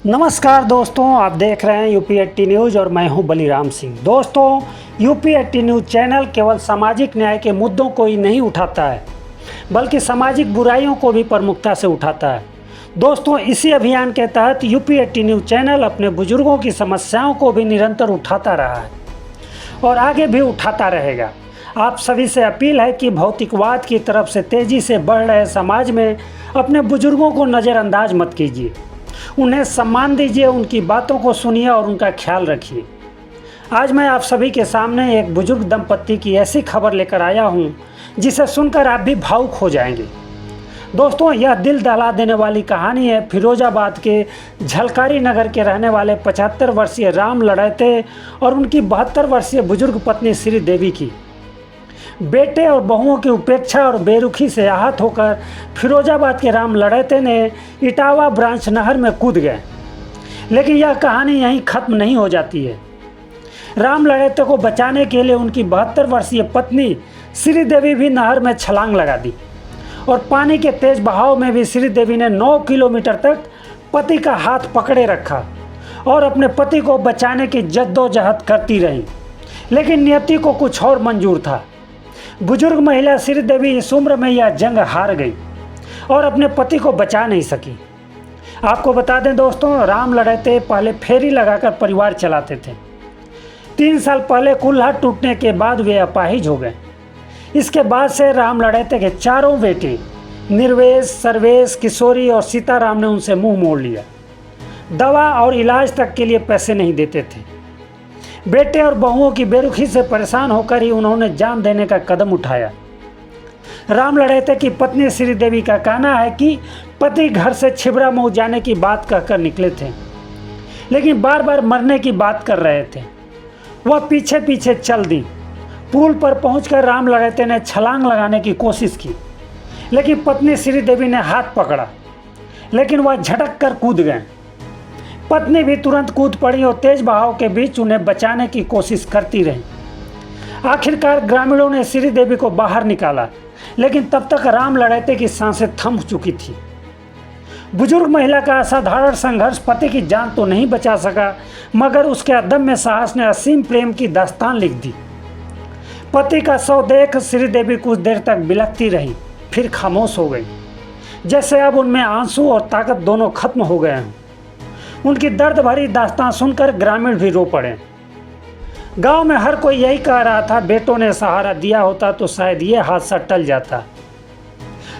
नमस्कार दोस्तों, आप देख रहे हैं यूपी 80 न्यूज़ और मैं हूं बलिराम सिंह। दोस्तों, यूपी 80 न्यूज़ चैनल केवल सामाजिक न्याय के मुद्दों को ही नहीं उठाता है, बल्कि सामाजिक बुराइयों को भी प्रमुखता से उठाता है। दोस्तों, इसी अभियान के तहत यूपी 80 न्यूज़ चैनल अपने बुजुर्गों की समस्याओं को भी निरंतर उठाता रहा है और आगे भी उठाता रहेगा। आप सभी से अपील है कि भौतिकवाद की तरफ से तेज़ी से बढ़ रहे समाज में अपने बुजुर्गों को नज़रअंदाज मत कीजिए। उन्हें सम्मान दीजिए, उनकी बातों को सुनिए और उनका ख्याल रखिए। आज मैं आप सभी के सामने एक बुजुर्ग दंपत्ति की ऐसी खबर लेकर आया हूं, जिसे सुनकर आप भी भावुक हो जाएंगे। दोस्तों, यह दिल दहला देने वाली कहानी है फिरोजाबाद के झलकारी नगर के रहने वाले 75 वर्षीय राम लड़ैते और उनकी 72 वर्षीय बुजुर्ग पत्नी श्रीदेवी की। बेटे और बहुओं की उपेक्षा और बेरुखी से आहत होकर फिरोजाबाद के राम लड़ैते ने इटावा ब्रांच नहर में कूद गए। लेकिन यह कहानी यहीं ख़त्म नहीं हो जाती है। राम लड़ैते को बचाने के लिए उनकी 72 वर्षीय पत्नी श्रीदेवी भी नहर में छलांग लगा दी और पानी के तेज बहाव में भी श्रीदेवी ने 9 किलोमीटर तक पति का हाथ पकड़े रखा और अपने पति को बचाने की जद्दोजहद करती रही। लेकिन नियति को कुछ और मंजूर था। बुजुर्ग महिला श्रीदेवी इस उम्र में यह जंग हार गई और अपने पति को बचा नहीं सकी। आपको बता दें दोस्तों, राम लड़ैते पहले फेरी लगाकर परिवार चलाते थे। 3 साल पहले कुल्हा टूटने के बाद वे अपाहिज हो गए। इसके बाद से राम लड़ैते के चारों बेटे निर्वेश, सर्वेश, किशोरी और सीताराम ने उनसे मुंह मोड़ लिया। दवा और इलाज तक के लिए पैसे नहीं देते थे। बेटे और बहुओं की बेरुखी से परेशान होकर ही उन्होंने जान देने का कदम उठाया। राम लड़ैते की पत्नी श्रीदेवी का कहना है कि पति घर से छिबरा मऊ जाने की बात कहकर निकले थे, लेकिन बार बार मरने की बात कर रहे थे। वह पीछे पीछे चल दी। पुल पर पहुंचकर राम लड़ैते ने छलांग लगाने की कोशिश की, लेकिन पत्नी श्रीदेवी ने हाथ पकड़ा, लेकिन वह झटक कर कूद गए। पत्नी भी तुरंत कूद पड़ी और तेज बहाव के बीच उन्हें बचाने की कोशिश करती रही। आखिरकार ग्रामीणों ने श्रीदेवी को बाहर निकाला, लेकिन तब तक राम लड़ैते की सांसें थम चुकी थी। बुजुर्ग महिला का असाधारण संघर्ष पति की जान तो नहीं बचा सका, मगर उसके अदम्य साहस ने असीम प्रेम की दास्तान लिख दी। पति का शव देख श्रीदेवी कुछ देर तक बिलखती रही, फिर खामोश हो गई, जैसे अब उनमें आंसू और ताकत दोनों खत्म हो गए हों। उनकी दर्द भरी दास्तान सुनकर ग्रामीण भी रो पड़े। गांव में हर कोई यही कह रहा था, बेटों ने सहारा दिया होता तो शायद ये हादसा टल जाता।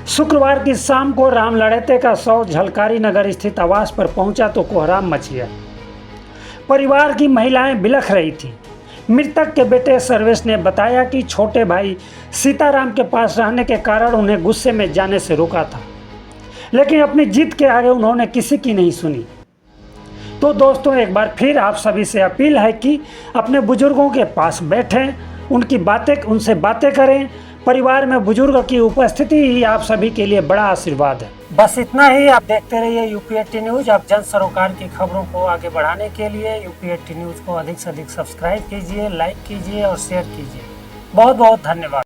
शुक्रवार की शाम को राम लड़ैते का शव झलकारी नगर स्थित आवास पर पहुंचा तो कोहराम मच गया। परिवार की महिलाएं बिलख रही थीं। मृतक के बेटे सर्वेश ने बताया कि छोटे भाई सीताराम के पास रहने के कारण उन्हें गुस्से में जाने से रोका था, लेकिन अपनी जिद के आगे उन्होंने किसी की नहीं सुनी। तो दोस्तों, एक बार फिर आप सभी से अपील है कि अपने बुजुर्गों के पास बैठें, उनसे बातें करें। परिवार में बुजुर्ग की उपस्थिति ही आप सभी के लिए बड़ा आशीर्वाद है। बस इतना ही। आप देखते रहिए यूपी 80 न्यूज़। आप जन सरोकार की खबरों को आगे बढ़ाने के लिए यूपी 80 न्यूज़ को अधिक से अधिक सब्सक्राइब कीजिए, लाइक कीजिए और शेयर कीजिए। बहुत बहुत धन्यवाद।